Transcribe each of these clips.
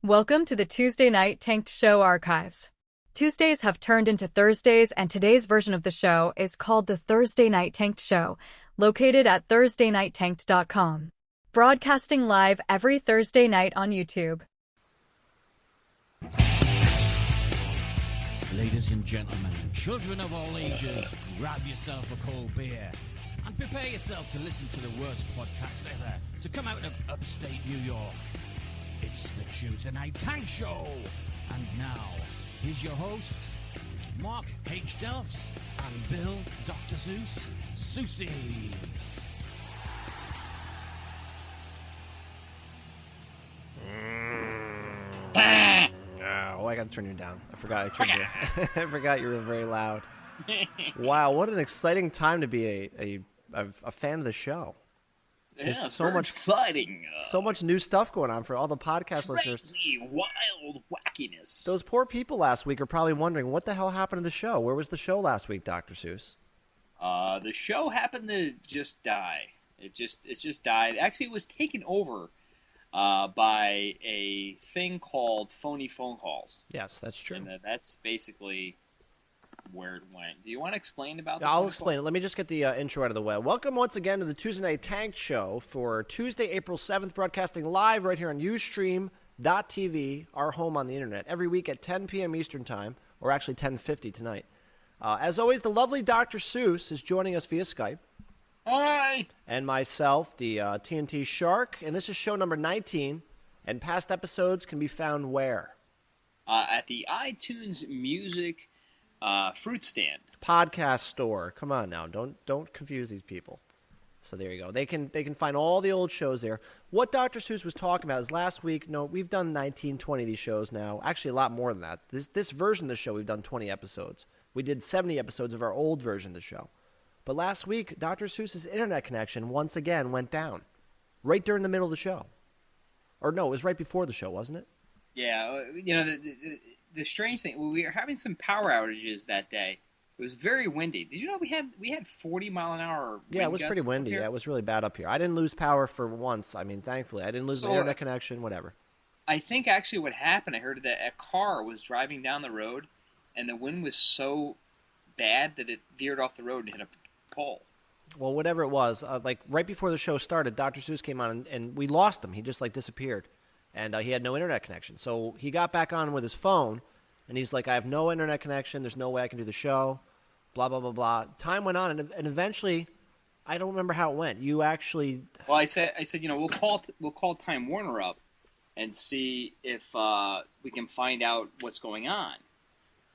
Welcome to the Tuesday Night Tanked Show archives. Tuesdays have turned into Thursdays, and today's version of the show is called the Thursday Night Tanked Show, located at thursdaynigttanked.com. Broadcasting live every Thursday night on YouTube. Ladies and gentlemen, children of all ages, grab yourself a cold beer and prepare yourself to listen to the worst podcast ever to come out of upstate New York. It's the Tuesday Night Tank Show. And now, here's your hosts, Mark H. Delfs and Bill Dr. Seuss Susie. Oh, I gotta turn you down. I forgot I turned you. I forgot you were very loud. Wow, what an exciting time to be a fan of the show. Yeah, it's so much exciting. So much new stuff going on for all the podcast listeners. Crazy, wild wackiness. Those poor people last week are probably wondering what the hell happened to the show. Where was the show last week, Dr. Seuss? The show happened to just die. It just died. Actually, it was taken over by a thing called phony phone calls. Yes, that's true. And that's basically where it went. Do you want to explain about that? I'll explain it. Let me just get the intro out of the way. Welcome once again to the Tuesday Night Tanked Show for Tuesday, April 7th, broadcasting live right here on Ustream.tv, our home on the internet, every week at 10 p.m. Eastern Time, or actually 10:50 tonight. As always, the lovely Dr. Seuss is joining us via Skype. Hi! And myself, the TNT Shark, and this is show number 19, and past episodes can be found where? At the iTunes Music fruit stand. Podcast store. Come on now, don't confuse these people. So there you go. They can find all the old shows there. What Dr. Seuss was talking about is last week. No, we've done 19, 20 of these shows now. Actually, a lot more than that. This version of the show, we've done 20 episodes. We did 70 episodes of our old version of the show. But last week, Dr. Seuss's internet connection once again went down, right during the middle of the show. Or no, it was right before the show, wasn't it? Yeah, you know, the strange thing, we were having some power outages that day. It was very windy. Did you know we had 40-mile-an-hour wind Yeah, it was gusts pretty windy. up here? Yeah, it was really bad up here. I didn't lose power for once. I mean, thankfully. I didn't lose my internet connection, whatever. I think actually what happened, I heard that a car was driving down the road, and the wind was so bad that it veered off the road and hit a pole. Well, whatever it was, like right before the show started, Dr. Seuss came on, and we lost him. He just disappeared, and he had no internet connection. So he got back on with his phone, and he's like, "I have no internet connection. There's no way I can do the show." Blah blah blah blah. Time went on, and eventually, I don't remember how it went. You actually, well, I said, you know, we'll call Time Warner up and see if we can find out what's going on.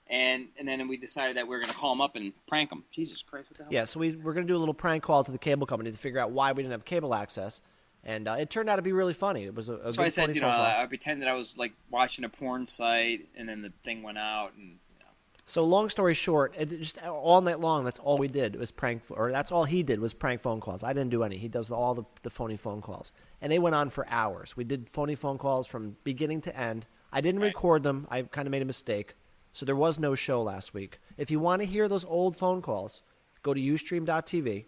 And then we decided that we were going to call them up and prank them. Jesus Christ, what the hell? Yeah, so we're going to do a little prank call to the cable company to figure out why we didn't have cable access, and it turned out to be really funny. It was a so good I said, funny you know, phone call. I pretended I was like watching a porn site, and then the thing went out, and you know. So long story short, it just all night long, that's all we did was prank, or that's all he did was prank phone calls. I didn't do any. He does all the phony phone calls, and they went on for hours. We did phony phone calls from beginning to end. I didn't record them. I kind of made a mistake. So there was no show last week. If you want to hear those old phone calls, go to Ustream.tv,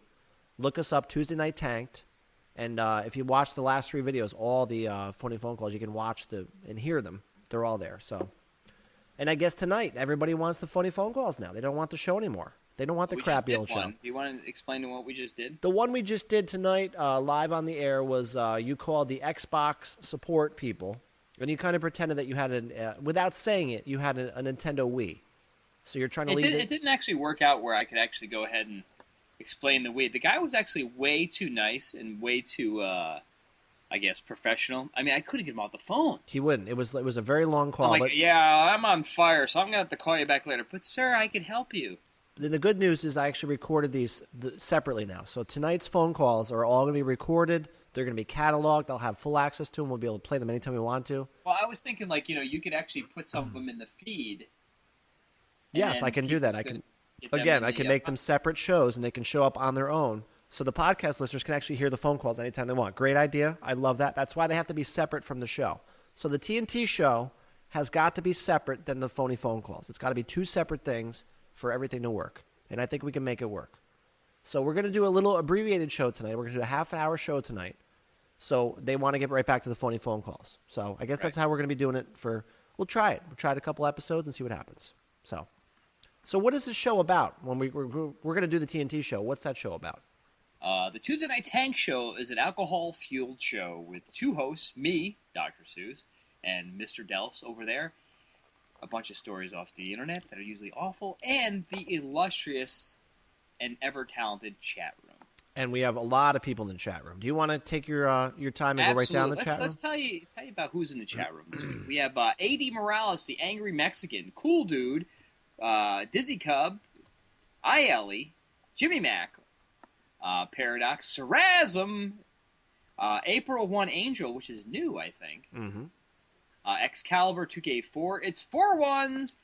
look us up, Tuesday Night Tanked, and if you watch the last 3 videos, all the phony phone calls, you can watch and hear them. They're all there. So, and I guess tonight, everybody wants the phony phone calls now. They don't want the show anymore. They don't want the crappy old show. Do you want to explain to what we just did? The one we just did tonight, live on the air, was you called the Xbox support people. And you kind of pretended that you had without saying it, you had a Nintendo Wii. So you're trying to leave it. It didn't actually work out where I could actually go ahead and explain the Wii. The guy was actually way too nice and way too, I guess, professional. I mean, I couldn't get him off the phone. He wouldn't. It was a very long call. I'm like, yeah, I'm on fire, so I'm going to have to call you back later. But, sir, I could help you. The good news is I actually recorded these separately now. So tonight's phone calls are all going to be recorded. They're going to be cataloged. I'll have full access to them. We'll be able to play them anytime we want to. Well, I was thinking, like, you know, you could actually put some of them in the feed. Yes, I can do that. I can make them separate shows, and they can show up on their own. So the podcast listeners can actually hear the phone calls anytime they want. Great idea. I love that. That's why they have to be separate from the show. So the TNT show has got to be separate than the phony phone calls. It's got to be 2 separate things for everything to work. And I think we can make it work. So we're going to do a little abbreviated show tonight. We're going to do a half-hour show tonight. So they want to get right back to the phony phone calls. So I guess that's how we're going to be doing it we'll try it. We'll try it a couple episodes and see what happens. So what is this show about? When we're going to do the TNT show, what's that show about? The Tuesday Night Tank Show is an alcohol-fueled show with two hosts, me, Dr. Seuss, and Mr. Delphs over there. A bunch of stories off the internet that are usually awful, and the illustrious and ever-talented chat room. And we have a lot of people in the chat room. Do you want to take your time and go right down the chat room? Let's tell you about who's in the chat room this week. We have A.D. Morales, the Angry Mexican, Cool Dude, Dizzy Cub, ILE, Jimmy Mac, Paradox, Sarasm, April 1 Angel, which is new, I think. Mm-hmm. Excalibur 2K4, It's 4 Ones,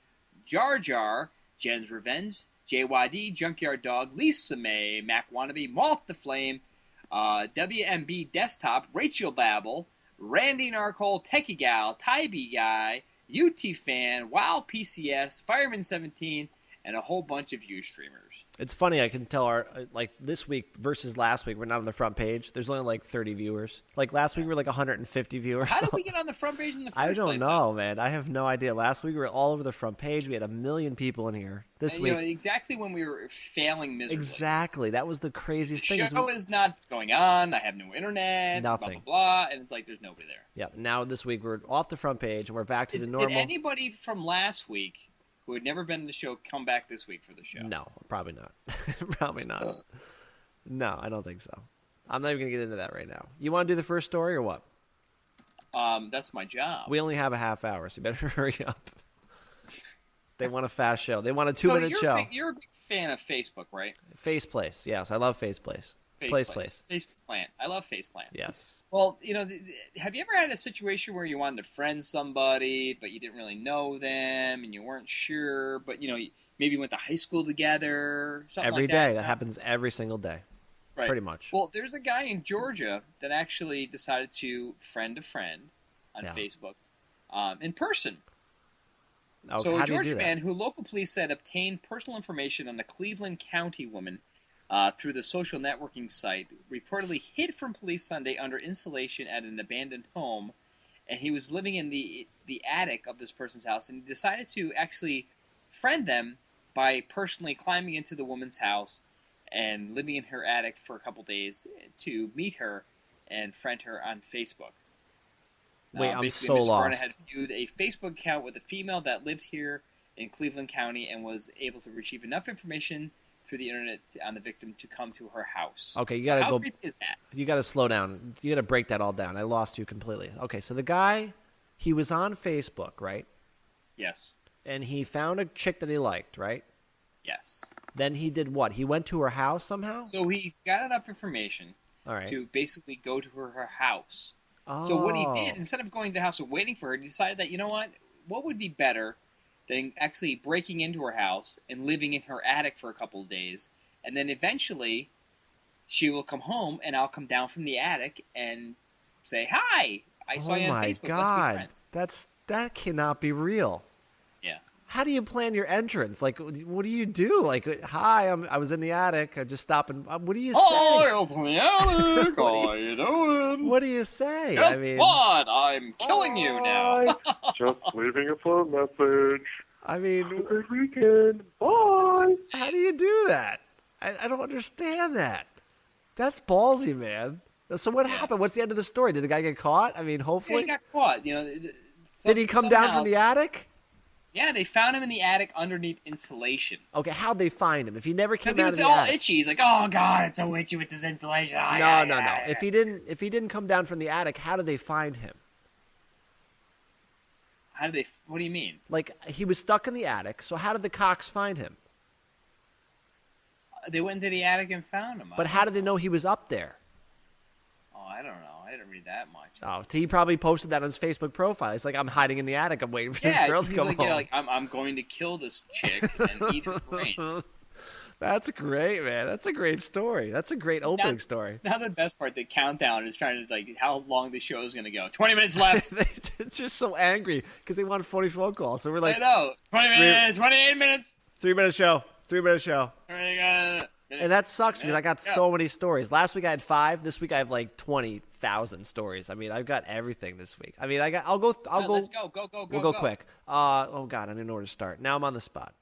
Jar Jar, Jen's Revenge, JYD, Junkyard Dog, Lisa May, Mac Wannabe, Moth the Flame, WMB Desktop, Rachel Babel, Randy Narkel, Techie Gall, Tai-B-I, UT Fan, WoW PCS, Fireman 17, and a whole bunch of you streamers. It's funny, I can tell this week versus last week, we're not on the front page. There's only 30 viewers. Last week we were 150 viewers. How did we get on the front page in the first place? I don't know, man. I have no idea. Last week we were all over the front page. We had 1 million people in here. This week, exactly when we were failing miserably. Exactly. That was the craziest thing. The show is not going on. I have no internet. Nothing. Blah, blah, blah. And it's there's nobody there. Yep. Now this week we're off the front page and we're back to the normal. Did anybody from last week who had never been to the show come back this week for the show? No, probably not. Probably not. No, I don't think so. I'm not even going to get into that right now. You want to do the first story or what? That's my job. We only have a half hour, so you better hurry up. They want a fast show. They want a 2-minute show. You're a big fan of Facebook, right? Faceplace. Yes, I love Faceplace. Place. Faceplant. I love Faceplant. Yes. Well, have you ever had a situation where you wanted to friend somebody, but you didn't really know them, and you weren't sure, but, maybe you went to high school together, something every like day. that? That happens every single day. Right. Pretty much. Well, there's a guy in Georgia that actually decided to friend a friend on Facebook in person. Okay, so a Georgia man who local police said obtained personal information on a Cleveland County woman through the social networking site, reportedly hid from police Sunday under insulation at an abandoned home, and he was living in the attic of this person's house, and he decided to actually friend them by personally climbing into the woman's house and living in her attic for a couple days to meet her and friend her on Facebook. Wait, I'm so Mr. lost. Barnett had viewed a Facebook account with a female that lived here in Cleveland County and was able to retrieve enough information through the internet on the victim to come to her house. Okay, you got to go. How creepy is that? You got to slow down. You got to break that all down. I lost you completely. Okay, so the guy, he was on Facebook, right? Yes. And he found a chick that he liked, right? Yes. Then he did what? He went to her house somehow? So he got enough information to basically go to her house. Oh. So what he did, instead of going to the house and waiting for her, he decided that, what would be better than actually breaking into her house and living in her attic for a couple of days, and then eventually she will come home and I'll come down from the attic and say, "Hi, I saw you on Facebook. God. Let's be friends." That cannot be real. Yeah. How do you plan your entrance? What do you do? Hi, I was in the attic. I just stopped and what do you say? Hi, I was in the attic. How you doing? What do you say? Guess what? I'm killing you now. Just leaving a phone message. I mean, have a great weekend. Bye. How do you do that? I don't understand that. That's ballsy, man. So what happened? What's the end of the story? Did the guy get caught? I mean, hopefully. Yeah, he got caught. Did he come down from the attic? Yeah, they found him in the attic underneath insulation. Okay, how'd they find him? If he never came out of the attic. He was all attic. itchy. He's like, "Oh God, it's so itchy with this insulation." No. If he didn't come down from the attic, how did they find him? How did they? What do you mean? He was stuck in the attic. So how did the Cox find him? They went into the attic and found him. But how did they know he was up there? Oh, I don't know. I didn't read that much. Oh, he probably posted that on his Facebook profile. He's like, "I'm hiding in the attic. I'm waiting for this girl to come home." Yeah, I'm going to kill this chick and eat her brains. That's great, man. That's a great story. That's a great opening story. Now the best part, the countdown is trying to how long the show is going to go. 20 minutes left. They're just so angry because they want a 40 phone call. So we're like, I know. 20 minutes, 28 minutes. 3-minute show. 3-minute show. Maybe And that sucks because I got so many stories. Last week I had 5. This week I have like 20,000 stories. I mean, I've got everything this week. I mean, I'll go. Let's go. We'll go quick. Oh God, I didn't know where to start. Now I'm on the spot.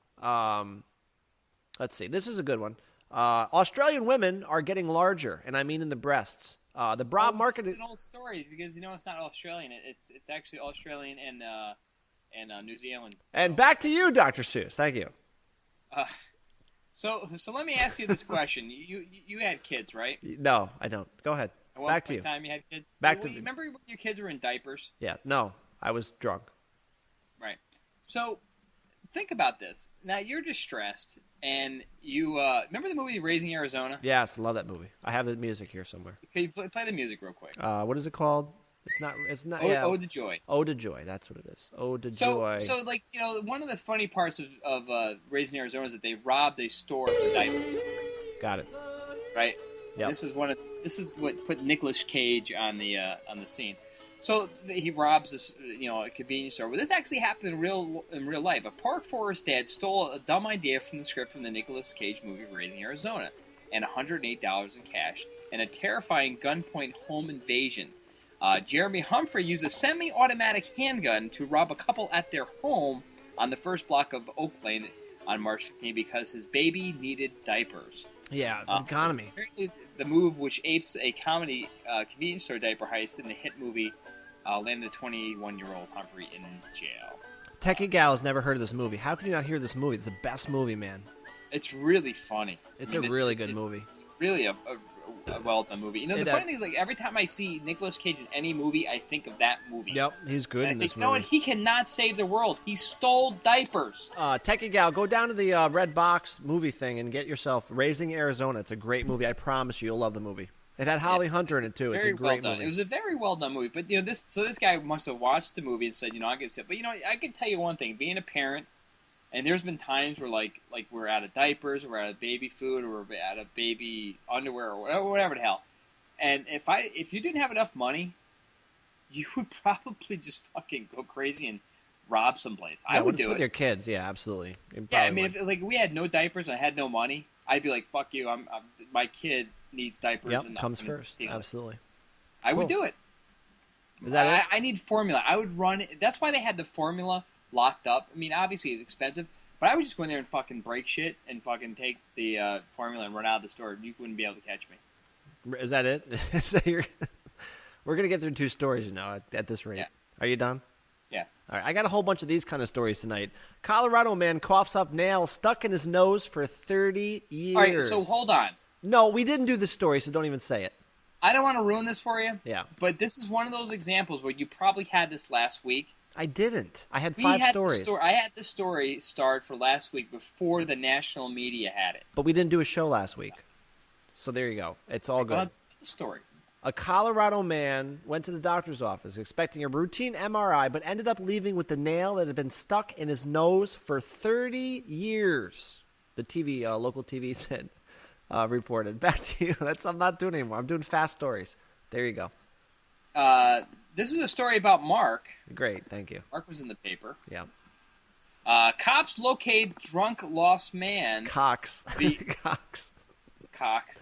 Let's see. This is a good one. Australian women are getting larger, and I mean in the breasts. The bra market. It's an old story because it's not Australian. It's actually Australian and New Zealand. And back to you, Dr. Seuss. Thank you. So let me ask you this question. You had kids, right? No, I don't. Go ahead. Back to you. Time you had kids. Back to me. Remember when your kids were in diapers? Yeah. No, I was drunk. Right. So think about this. Now you're distressed, and you remember the movie Raising Arizona? Yes, love that movie. I have the music here somewhere. Can you play the music real quick? What is it called? It's not. Ode to Joy. Ode to Joy. That's what it is. Ode to Joy. So like one of the funny parts of Raising Arizona is that they robbed a store for diapers. Got it. Right. Yep. This is what put Nicolas Cage on the scene. So he robs this a convenience store. Well, this actually happened in real life. A Park Forest dad stole a dumb idea from the script from the Nicolas Cage movie Raising Arizona, and $108 in cash, and a terrifying gunpoint home invasion. Jeremy Humphrey used a semi-automatic handgun to rob a couple at their home on the first block of Oak Lane on March 15 because his baby needed diapers. Yeah, economy. Apparently, the move, which apes a comedy convenience store diaper heist in the hit movie, landed a 21-year-old Humphrey in jail. Techie Gall has never heard of this movie. How can you not hear this movie? It's the best movie, man. It's really funny. It's a really good movie. It's really a well-done movie. The funny thing is, like, every time I see Nicolas Cage in any movie, I think of that movie. Yep, he's good in this movie. You know what? He cannot save the world. He stole diapers. Techie Gall, go down to the Red Box movie thing and get yourself Raising Arizona. It's a great movie. I promise you'll love the movie. It had Holly Hunter in it, too. It's a great movie. It was a very well-done movie. But, this guy must have watched the movie and said, I get sick. But, I can tell you one thing. Being a parent, and there's been times where, like we're out of diapers, or we're out of baby food, or we're out of baby underwear, or whatever the hell. And if you didn't have enough money, you would probably just fucking go crazy and rob someplace. I would do it with your kids. Yeah, absolutely. Yeah, I mean, if we had no diapers and I had no money, I'd be like, "Fuck you! My kid needs diapers." Yep, and comes first. Absolutely. I would do it. Is that it? I need formula. I would run. That's why they had the formula locked up. I mean, obviously it's expensive, but I would just go in there and fucking break shit and fucking take the formula and run out of the store. You wouldn't be able to catch me. Is that it? We're going to get through 2 stories at this rate. Yeah. Are you done? Yeah. All right. I got a whole bunch of these kind of stories tonight. Colorado man coughs up nail stuck in his nose for 30 years. All right, so hold on. No, we didn't do the story, so don't even say it. I don't want to ruin this for you. Yeah. But this is one of those examples where you probably had this last week. I didn't. I had 5 stories. I had the story starred for last week before the national media had it. But we didn't do a show last week. So there you go. It's all good. The story. A Colorado man went to the doctor's office expecting a routine MRI, but ended up leaving with the nail that had been stuck in his nose for 30 years. The local TV said, reported. Back to you. I'm not doing anymore. I'm doing fast stories. There you go. This is a story about Mark. Great, thank you. Mark was in the paper. Yeah. Cops locate drunk lost man. Cox. Cox.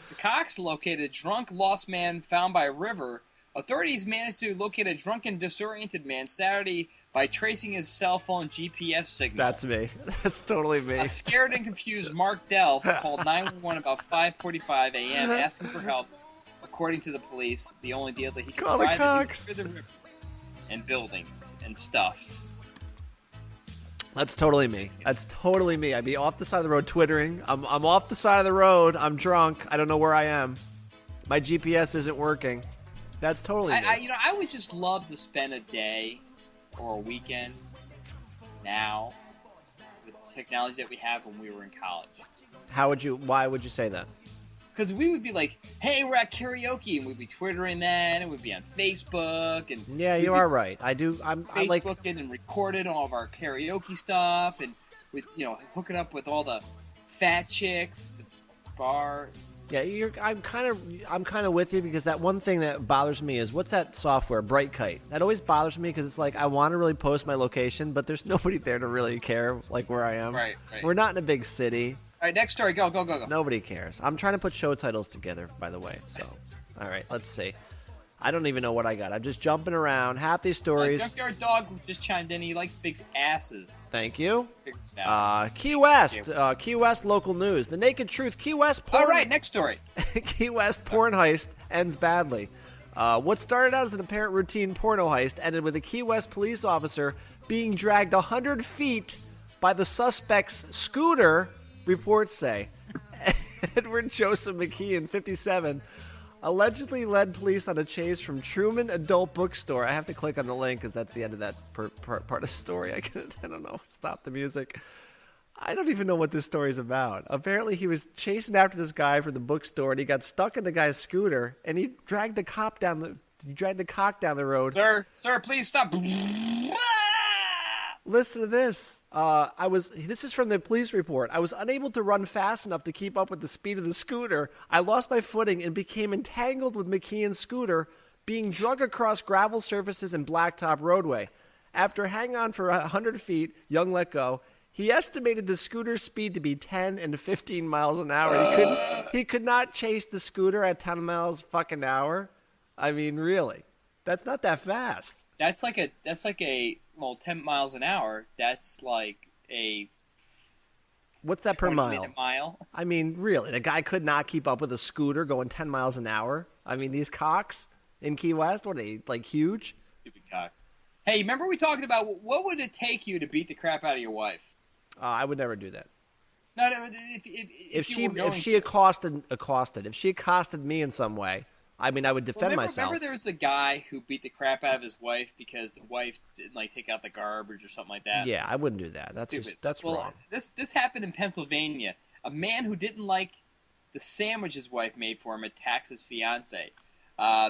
The Cox located a drunk lost man found by a river. Authorities managed to locate a drunken, disoriented man Saturday by tracing his cell phone GPS signal. That's me. That's totally me. A scared and confused Mark Delph called 911 about 5:45 a.m. asking for help. According to the police, the only deal that he could drive through the river and buildings and stuff. That's totally me. That's totally me. I'd be off the side of the road twittering. I'm off the side of the road. I'm drunk. I don't know where I am. My GPS isn't working. That's totally me. I would just love to spend a day or a weekend now with the technology that we have when we were in college. Why would you say that? Because we would be like, hey, we're at karaoke, and we'd be twittering that, and we'd be on Facebook, and yeah, you are right. I do. I like Facebooking and recording all of our karaoke stuff, and with hooking up with all the fat chicks, the bar. Yeah, I'm kind of with you because that one thing that bothers me is what's that software, Bright Kite? That always bothers me because it's like I want to really post my location, but there's nobody there to really care like where I am. Right. We're not in a big city. right, next story. Go. Nobody cares. I'm trying to put show titles together, by the way. So, all right, let's see. I don't even know what I got. I'm just jumping around. Half these stories. Junkyard Dog just chimed in. He likes big asses. Thank you. Figured it out. Key West. Key West local news. The naked truth. Key West porn. All right, next story. Key West porn heist ends badly. What started out as an apparent routine porno heist ended with a Key West police officer being dragged 100 feet by the suspect's scooter, reports say. Edward Joseph McKeon, 57, allegedly led police on a chase from Truman Adult Bookstore. I have to click on the link because that's the end of that part of the story. I don't know. Stop the music. I don't even know what this story is about. Apparently, he was chasing after this guy from the bookstore, and he got stuck in the guy's scooter, and he dragged the cock down the road. Sir, please stop. Listen to this. This is from the police report. I was unable to run fast enough to keep up with the speed of the scooter. I lost my footing and became entangled with McKeon's scooter, being dragged across gravel surfaces and blacktop roadway. After hanging on for 100 feet, Young let go. He estimated the scooter's speed to be 10 and 15 miles an hour. He could not chase the scooter at 10 miles fucking hour. I mean, really, that's not that fast. That's like a 10 miles an hour. That's like a. What's that per mile? Mile. I mean, really, the guy could not keep up with a scooter going 10 miles an hour. I mean, these cocks in Key West, what are they, like, huge? Stupid cocks. Hey, remember we talked about what would it take you to beat the crap out of your wife? I would never do that. No, if she accosted me in some way, I mean, I would defend myself. Remember there was a guy who beat the crap out of his wife because the wife didn't take out the garbage or something like that? Yeah, I wouldn't do that. That's stupid. That's wrong. This happened in Pennsylvania. A man who didn't like the sandwich his wife made for him attacks his fiance.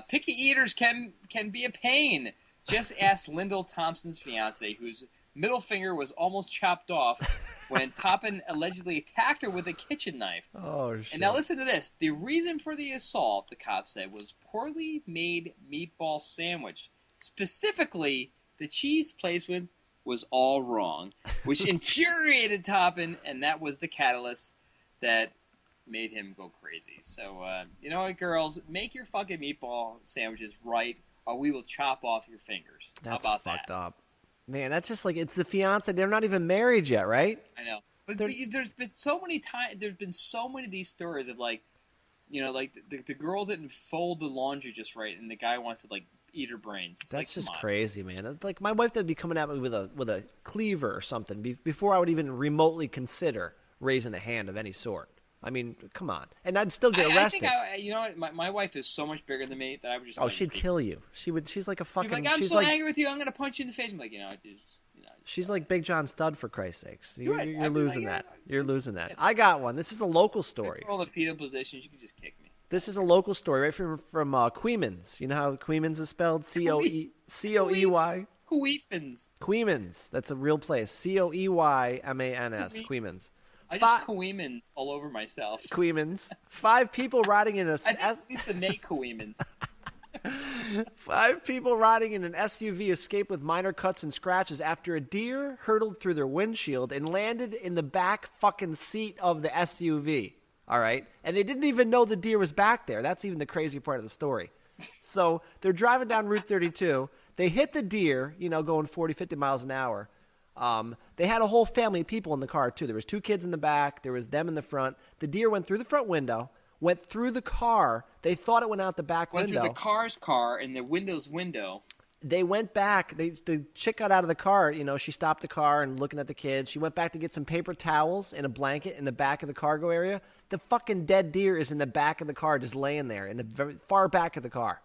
Picky eaters can be a pain. Just ask Lyndall Thompson's fiance, whose middle finger was almost chopped off when Toppin allegedly attacked her with a kitchen knife. Oh, shit. And now listen to this. The reason for the assault, the cops said, was poorly made meatball sandwich. Specifically, the cheese placement was all wrong, which infuriated Toppin, and that was the catalyst that made him go crazy. So, you know what, girls? Make your fucking meatball sandwiches right, or we will chop off your fingers. That's How about fucked that? up. Man, that's just like, it's the fiance. They're not even married yet, right? I know. But there's been so many times, there's been so many of these stories of the girl didn't fold the laundry just right, and the guy wants to eat her brains. It's that's just crazy, man. It's like my wife would be coming at me with a cleaver or something before I would even remotely consider raising a hand of any sort. I mean, come on. And I'd still get arrested. I think you know what? My wife is so much bigger than me that I would just. Oh, she'd kill you. She's like a fucking. She'd be I'm so angry with you. I'm gonna punch you in the face. I'm like, She's like Big John Stud, for Christ's sakes. You're losing that. You're losing that. Yeah. I got one. This is a local story. All the fetal positions, you can just kick me. This is a local story right from Queemans. You know how Queemans is spelled? Coey. Queefins. Queemans. That's a real place. Coeymans. Queemans. I just Queemans all over myself. Queemans. 5 people riding in a. I think Lisa Nate Queemans. 5 people riding in an SUV escaped with minor cuts and scratches after a deer hurtled through their windshield and landed in the back fucking seat of the SUV. All right? And they didn't even know the deer was back there. That's even the crazy part of the story. So they're driving down Route 32. They hit the deer, going 40, 50 miles an hour. They had a whole family of people in the car, too. There was 2 kids in the back. There was them in the front. The deer went through the front window. Went through the car. They thought it went out the back window. Went through the car's car and the window's window. They went back. The chick got out of the car. She stopped the car and looking at the kids. She went back to get some paper towels and a blanket in the back of the cargo area. The fucking dead deer is in the back of the car just laying there in the very far back of the car.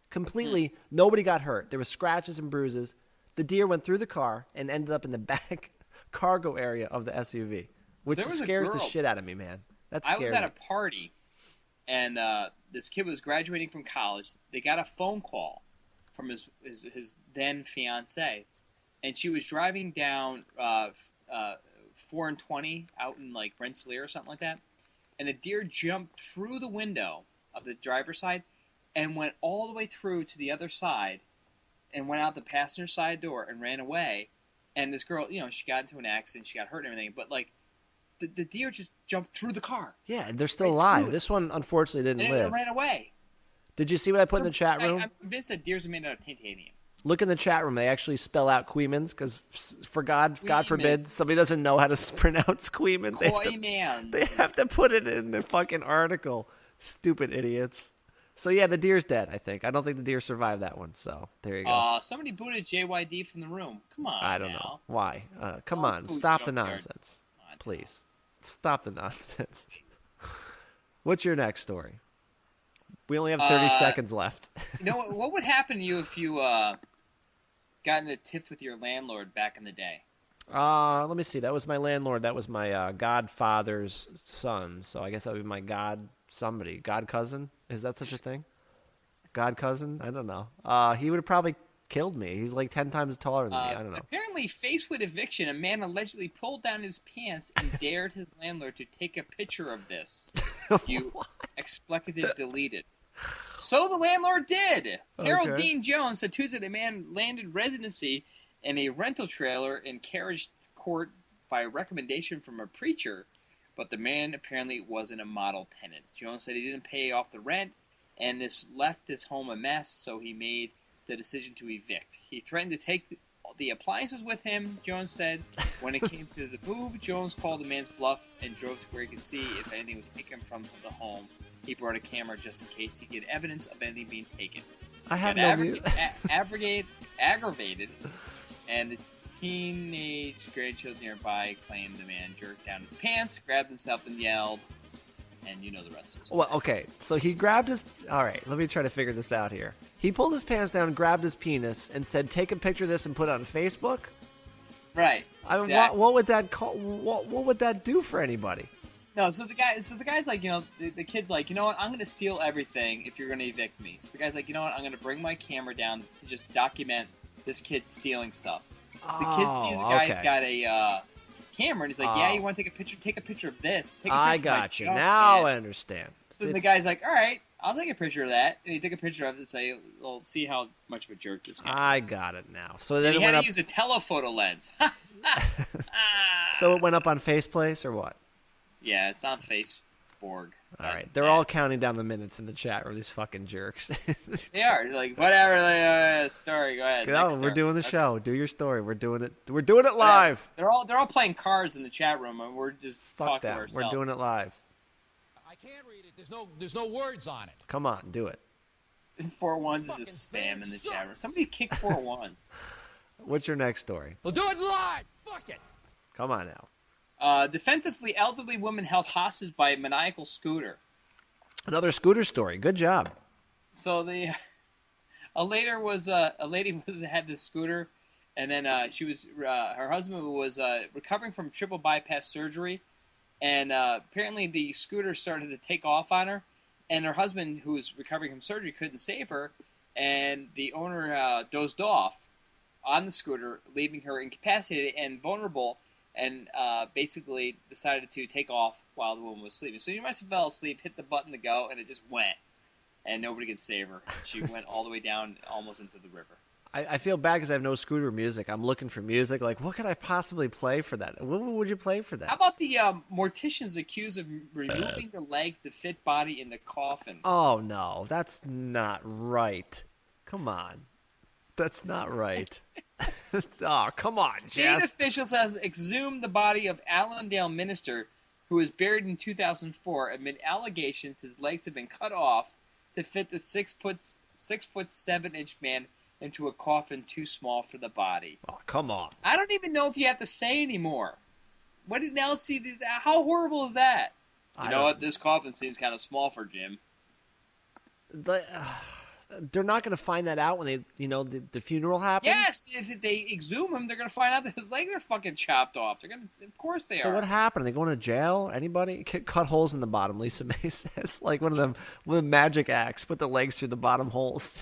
Completely, nobody got hurt. There were scratches and bruises. The deer went through the car and ended up in the back cargo area of the SUV, which scares the shit out of me, man. That's scary. I was at a party. And this kid was graduating from college. They got a phone call from his then fiance, and she was driving down 4 and 20 out in Rensselaer or something like that. And a deer jumped through the window of the driver's side and went all the way through to the other side, and went out the passenger side door and ran away. And this girl, she got into an accident, she got hurt and everything, but the deer just jumped through the car. Yeah, they're still Right alive. through it. This one unfortunately didn't And it live. ran away. Did you see what I put in the chat room? I'm convinced that deers are made out of titanium. Look in the chat room. They actually spell out Queemans because, for God forbid, Queemans. somebody doesn't know how to pronounce Queemans. They have to put it in the fucking article. Stupid idiots. So yeah, the deer's dead. I think. I don't think the deer survived that one. So there you go. Somebody booted JYD from the room. Come on. I don't now. know why. Come Don't on, boot stop the Junkyard. nonsense, Come on please. Stop the nonsense. What's your next story? We only have 30 seconds left. You know what would happen to you if you got in a tiff with your landlord back in the day? Let me see. That was my landlord. That was my godfather's son. So I guess that would be my god cousin. Is that such a thing? God cousin? I don't know. He would have probably killed me. He's like 10 times taller than me. I don't know. Apparently, faced with eviction, a man allegedly pulled down his pants and dared his landlord to take a picture of this. You expletive deleted. So the landlord did. Harold Dean Jones said Tuesday the man landed residency in a rental trailer in Carriage Court by recommendation from a preacher, but the man apparently wasn't a model tenant. Jones said he didn't pay off the rent, and this left his home a mess, so he made the decision to evict. He threatened to take the appliances with him, Jones said. When it came to the move, Jones called the man's bluff and drove to where he could see if anything was taken from the home. He brought a camera just in case he could get evidence of anything being taken. I have no view. Aggravated, and the teenage grandchildren nearby claimed the man jerked down his pants, grabbed himself, and yelled. And you know the rest of it. Well, okay. So he grabbed his... All right, let me try to figure this out here. He pulled his pants down, grabbed his penis, and said, take a picture of this and put it on Facebook? Right. I mean, exactly. what would that call? What would that do for anybody? No, so the guy's like, the kid's like, you know what, I'm going to steal everything if you're going to evict me. So the guy's like, you know what, I'm going to bring my camera down to just document this kid stealing stuff. The kid sees the guy's got a camera, and he's like, yeah, you want to take a picture? Take a picture of this. Take a picture I of got my you. junk, Now man. I understand. So the guy's like, all right, I'll take a picture of that. And he took a picture of it and say, well, see how much of a jerk this guy is. I got it now. So then And he it had went to up. use a telephoto lens. So it went up on Faceplace or what? Yeah, it's on Facebook. All right, they're all counting down the minutes in the chat room. These fucking jerks. They are. They're like, whatever, story, go ahead. No, next we're story. doing the show. Do your story. We're doing it. We're doing it live. They're all playing cards in the chat room, and we're just Fuck talking to that. ourselves. We're doing it live. I can't read it. There's no words on it. Come on, do it. 4 ones is Fucking just spam in the fan chat room. sucks. Somebody kick 4 ones. What's your next story? We'll do it live. Fuck it. Come on now. Defensively, elderly woman held hostage by a maniacal scooter. Another scooter story. Good job. So a lady had this scooter, and then her husband was recovering from triple bypass surgery, and apparently the scooter started to take off on her, and her husband, who was recovering from surgery, couldn't save her, and the owner dozed off on the scooter, leaving her incapacitated and vulnerable, and basically decided to take off while the woman was sleeping. So you must have fell asleep, hit the button to go, and it just went. And nobody could save her. She went all the way down almost into the river. I feel bad because I have no scooter music. I'm looking for music. Like, what could I possibly play for that? What would you play for that? How about the morticians accused of removing the legs to fit body in the coffin? Oh, no. That's not right. Come on. That's not right. Oh, come on, State Jess. officials have exhumed the body of Allendale minister who was buried in 2004 amid allegations his legs have been cut off to fit the 6'7" man into a coffin too small for the body. Oh, come on. I don't even know if you have to say anymore. What did Nelsie? How horrible is that? You know what? This coffin seems kind of small for Jim. They're not going to find that out when the funeral happens? Yes, if they exhume him, they're going to find out that his legs are fucking chopped off. They're going to, of course they are. So what happened? Are they going to jail? Anybody? Cut holes in the bottom, Lisa May says. Like one of them with a magic axe. Put the legs through the bottom holes.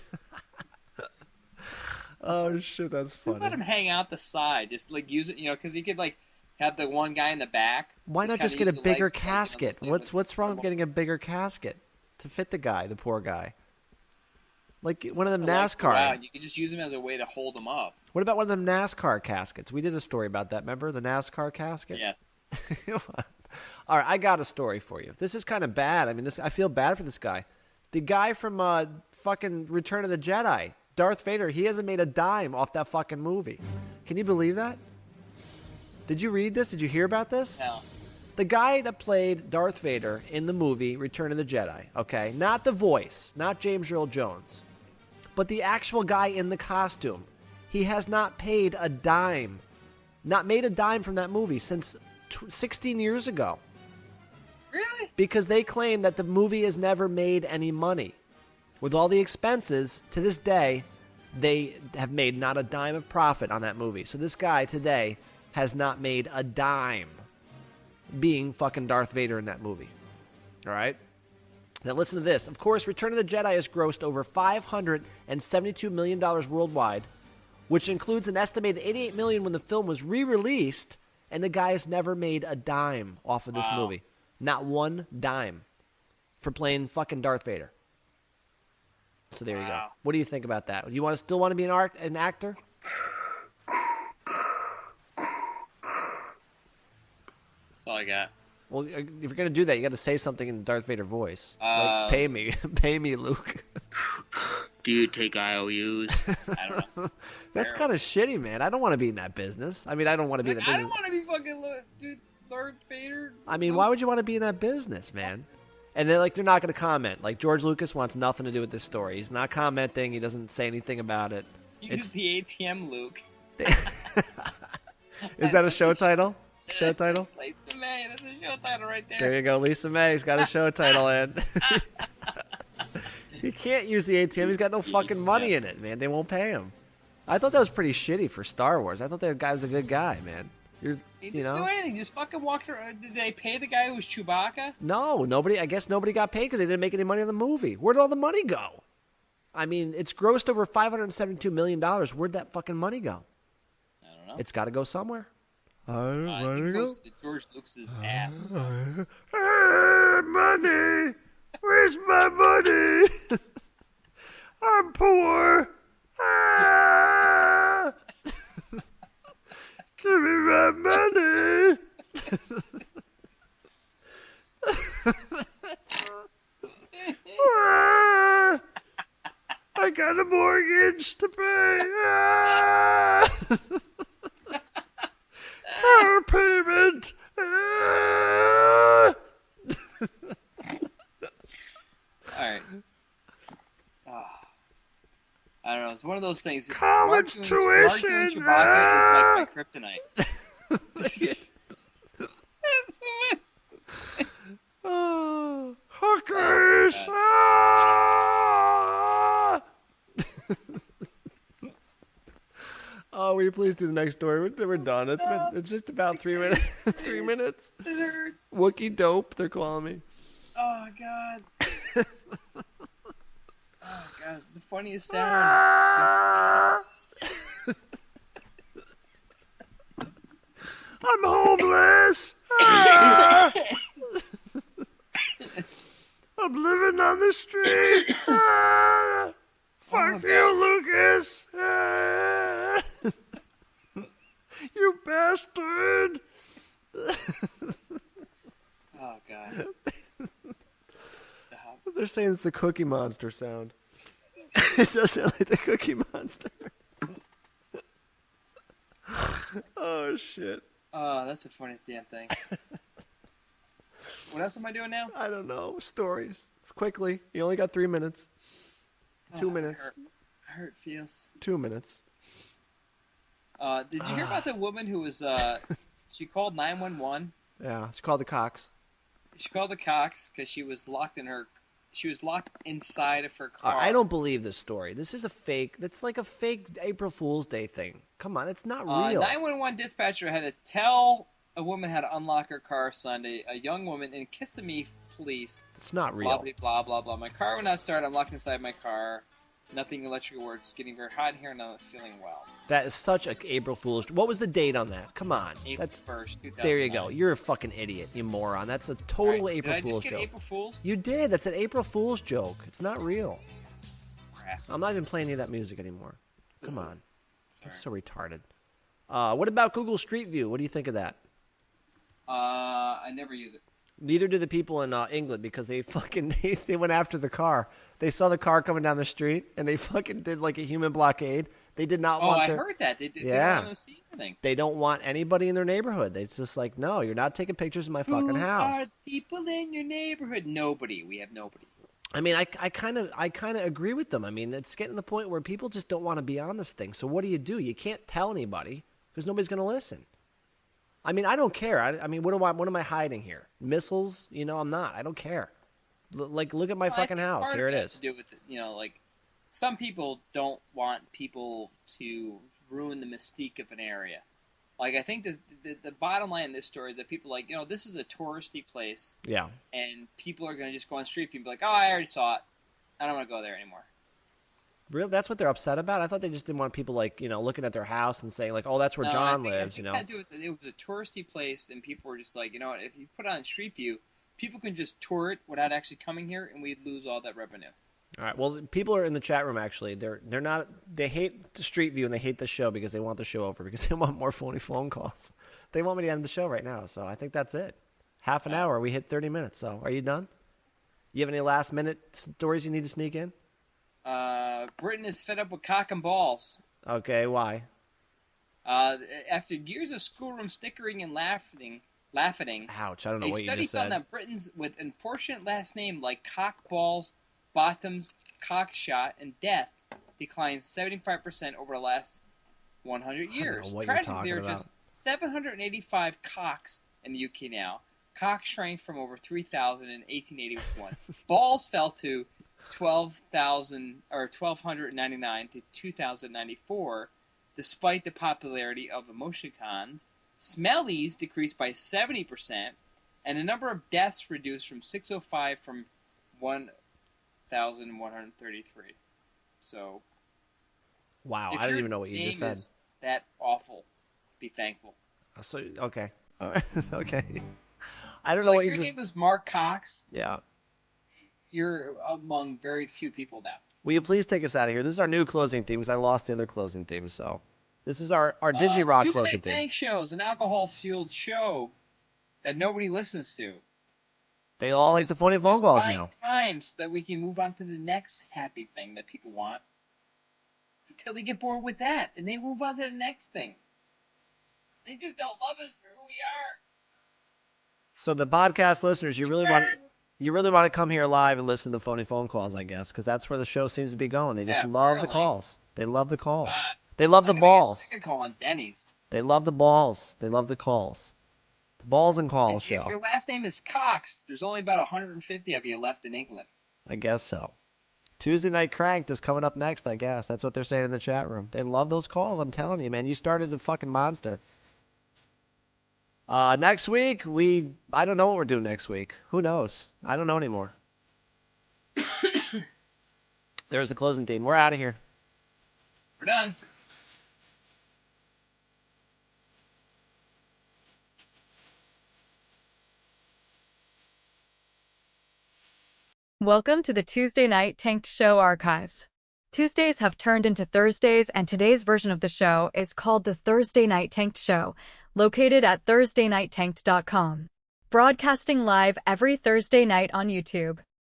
Oh, shit, that's funny. Just let him hang out the side. Just like use it, because you could like have the one guy in the back. Why not just get a bigger casket? What's wrong with getting a bigger casket to fit the guy, the poor guy? Like one of them NASCAR. You could just use them as a way to hold them up. What about one of them NASCAR caskets? We did a story about that. Remember the NASCAR casket? Yes. All right, I got a story for you. This is kind of bad. I mean, I feel bad for this guy. The guy from fucking Return of the Jedi, Darth Vader, he hasn't made a dime off that fucking movie. Can you believe that? Did you read this? Did you hear about this? No. The guy that played Darth Vader in the movie Return of the Jedi, okay? Not the voice, not James Earl Jones, but the actual guy in the costume. He has not paid a dime, not made a dime from that movie since 16 years ago. Really? Because they claim that the movie has never made any money. With all the expenses, to this day, they have made not a dime of profit on that movie. So this guy today has not made a dime being fucking Darth Vader in that movie. All right? Now listen to this. Of course, Return of the Jedi has grossed over $572 million worldwide, which includes an estimated $88 million when the film was re-released, and the guy has never made a dime off of this movie. Not one dime for playing fucking Darth Vader. So there you go. What do you think about that? You still want to be an actor? That's all I got. Well, if you're going to do that, you got to say something in the Darth Vader voice. Like, pay me. Pay me, Luke. Do you take IOUs? I don't know. That's kind of shitty, man. I don't want to be in that business. I mean, I don't want to be in that business. I don't want to be fucking dude, Darth Vader. I mean, why would you want to be in that business, man? And they're not going to comment. Like, George Lucas wants nothing to do with this story. He's not commenting. He doesn't say anything about it. Use the ATM Luke. Is that a show title? Show title? Lisa May. That's a show title right there. There you go. Lisa May's got a show title in. He can't use the ATM. He's got no fucking money in it, man. They won't pay him. I thought that was pretty shitty for Star Wars. I thought that guy was a good guy, man. He didn't do anything. Just fucking walked around. Did they pay the guy who was Chewbacca? No, nobody. I guess nobody got paid because they didn't make any money on the movie. Where'd all the money go? I mean, it's grossed over $572 million. Where'd that fucking money go? I don't know. It's got to go somewhere. It goes to George Lucas's ass. Money. Where's my money? I'm poor. Give me my money. I got a mortgage to pay. Car payment. All right. I don't know. It's one of those things. College Mark tuition. doing Chewbacca is like my kryptonite. That's what. Hookers. Oh, will you please do the next story? We're done. It's just about 3 minutes. 3 minutes. It hurts. Wookie dope, they're calling me. Oh God. Oh God, it's the funniest sound. I'm homeless. I'm living on the street. Fuck you, Lucas. You bastard. Oh God. They're saying it's the Cookie Monster sound. It does sound like the Cookie Monster. Oh, shit. Oh, that's the funniest damn thing. What else am I doing now? I don't know. Stories. Quickly. You only got 3 minutes. 2 minutes. Hurt feels. 2 minutes. Did you hear about the woman who was, she called 911? Yeah, she called the Cox. She called the Cox because she was locked inside of her car. I don't believe this story. This is a fake. That's like a fake April Fool's Day thing. Come on, it's not real. 911 dispatcher had to tell a woman how to unlock her car Sunday. A young woman in Kissimmee police. It's not real. Blah, blah, blah, blah. My car would not start. I'm locked inside my car. Nothing electrical works. Getting very hot in here and I'm not feeling well. That is such a April Fool's. What was the date on that? Come on. April 1st, 2009. There you go. You're a fucking idiot, you moron. That's a total April Fool's joke. Did I just get joke. April Fool's? You did. That's an April Fool's joke. It's not real. Crap. I'm not even playing any of that music anymore. Come on. That's so retarded. What about Google Street View? What do you think of that? I never use it. Neither do the people in England because they fucking they went after the car. They saw the car coming down the street and they fucking did like a human blockade. They did not want I their heard that. They don't Yeah. want to see anything. They don't want anybody in their neighborhood. It's just like, no, you're not taking pictures of my fucking Who house. are the people in your neighborhood? Nobody. We have nobody. I mean, I kind of agree with them. I mean, it's getting to the point where people just don't want to be on this thing. So what do? You can't tell anybody because nobody's going to listen. I mean, I don't care. I mean, what am I hiding here? Missiles? You know, I'm not. I don't care. Like, look at my fucking house. Part Here of it has is. to do with like some people don't want people to ruin the mystique of an area. Like, I think the bottom line in this story is that people are like, this is a touristy place. Yeah. And people are going to just go on Street View and be like, oh, I already saw it. I don't want to go there anymore. Really? That's what they're upset about? I thought they just didn't want people, like, looking at their house and saying, like, oh, that's where John lives, I think that had to do with it was a touristy place, and people were just like, if you put it on Street View, people can just tour it without actually coming here, and we'd lose all that revenue. All right. Well, people are in the chat room, actually. They're not. They hate the Street View and they hate the show because they want the show over because they want more phone calls. They want me to end the show right now, so I think that's it. Half an hour. We hit 30 minutes. So are you done? You have any last minute stories you need to sneak in? Britain is fed up with cock and balls. Okay. Why? After years of schoolroom stickering and laughing. Ouch! I don't know what you just said. A study found that Britons with unfortunate last name like cock, balls, bottoms, cockshot, and death declined 75% over the last 100 years. Tragically, there are just 785 cocks in the UK now. Cock shrank from over 3,000 in 1881. Balls fell to 1,299 to 2,094, despite the popularity of emoticons. Smellies decreased by 70%, and the number of deaths reduced from 605 from 1,133. So, wow, I didn't even know what you just said. Is that awful. Be thankful. So okay, okay. I don't know what you just. Your name was Mark Cox. Yeah. You're among very few people now. Will you please take us out of here? This is our new closing theme because I lost the other closing theme. So this is our Digi-Rock closing theme. Tank Shows, an alcohol-fueled show that nobody listens to. They all like the phone calls now. Time so that we can move on to the next happy thing that people want. Until they get bored with that, and they move on to the next thing. They just don't love us for who we are. So the podcast listeners, you really want to come here live and listen to the phone calls, I guess, because that's where the show seems to be going. They just love the calls. They love the calls. They love the balls. I'm calling Denny's. They love the balls. They love the calls. The balls and calls show. If your last name is Cox, there's only about 150 of you left in England. I guess so. Tuesday Night Cranked is coming up next, I guess. That's what they're saying in the chat room. They love those calls, I'm telling you, man. You started a fucking monster. Next week, I don't know what we're doing next week. Who knows? I don't know anymore. There's the closing theme. We're out of here. We're done. Welcome to the Tuesday Night Tanked Show archives. Tuesdays have turned into Thursdays, and today's version of the show is called the Thursday Night Tanked Show, located at thursdaynigttanked.com. Broadcasting live every Thursday night on YouTube.